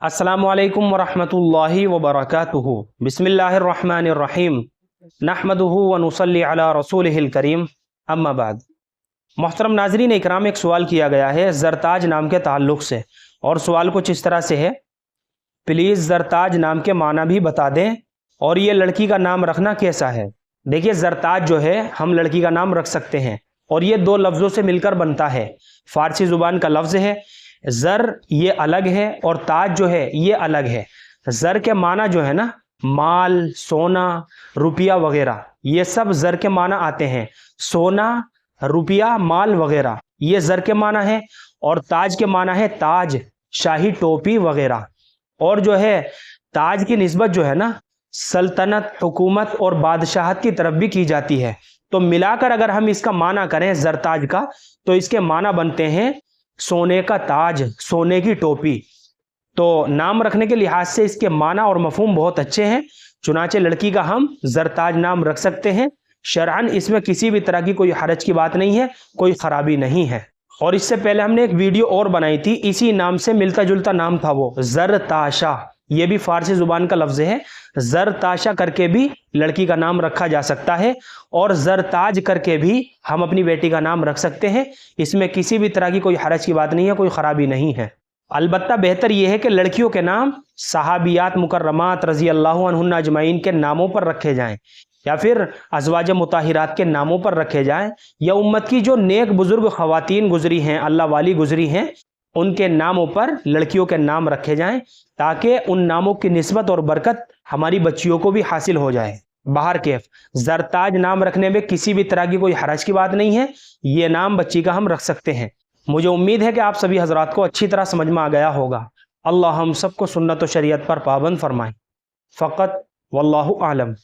अस्सलामुअलैकुम वरहमतुल्लाहि वबरकातुहु। बिस्मिल्लाहिर्रहमानिर्रहीम। नहमदुहु व नुसल्ली अला रसूलिहिल करीम। अम्मा बाद। मोहतरम नाज़रीन इकराम, एक सवाल किया गया है ज़रताज नाम के ताल्लुक़ से, और सवाल कुछ इस तरह से है, प्लीज़ ज़रताज नाम के माना भी बता दें और ये लड़की का नाम रखना कैसा है। देखिए, ज़रताज जो है हम लड़की का नाम रख सकते हैं और ये दो लफ्ज़ों से मिलकर बनता है। फ़ारसी ज़ुबान का लफ्ज़ है ज़र, ये अलग है, और ताज जो है ये अलग है। ज़र के माना जो है ना, माल, सोना, रुपया वगैरह, ये सब ज़र के माना आते हैं। सोना, रुपया, माल वगैरह, ये ज़र के माना है। और ताज के माना है ताज, शाही टोपी वगैरह। और जो है ताज की निस्बत जो है ना, सल्तनत, हुकूमत और बादशाहत की तरफ भी की जाती है। तो मिलाकर अगर हम इसका माना करें ज़रताज का, तो इसके माना बनते हैं सोने का ताज, सोने की टोपी। तो नाम रखने के लिहाज से इसके माना और मफहूम बहुत अच्छे हैं। चुनाचे लड़की का हम ज़रताज नाम रख सकते हैं। शरअन इसमें किसी भी तरह की कोई हरज की बात नहीं है, कोई ख़राबी नहीं है। और इससे पहले हमने एक वीडियो और बनाई थी, इसी नाम से मिलता जुलता नाम था वो, ज़रताशा। ये भी फ़ारसी ज़ुबान का लफ्ज़ है। ज़रताशा करके भी लड़की का नाम रखा जा सकता है और ज़रताज करके भी हम अपनी बेटी का नाम रख सकते हैं। इसमें किसी भी तरह की कोई हरज की बात नहीं है, कोई ख़राबी नहीं है। अलबत्ता बेहतर यह है कि लड़कियों के नाम सहाबियात मुकर्रमात रज़ी अल्लाहु अन्हुन्ना अजमईन के नामों पर रखे जाएं, या फिर अज़वाज मुताहिरात के नामों पर रखे जाएं, या उम्मत की जो नेक बुजुर्ग ख़वातीन गुजरी हैं, अल्लाह वाली गुजरी हैं, उनके नामों पर लड़कियों के नाम रखे जाएं, ताकि उन नामों की निस्बत और बरकत हमारी बच्चियों को भी हासिल हो जाए। बाहर कैफ ज़रताज नाम रखने में किसी भी तरह की कोई हरज की बात नहीं है। ये नाम बच्ची का हम रख सकते हैं। मुझे उम्मीद है कि आप सभी हजरात को अच्छी तरह समझ में आ गया होगा। अल्लाह हम सबको सुन्नत व शरीयत पर पाबंद फरमाए। फ़क़त वल्लाहु आलम।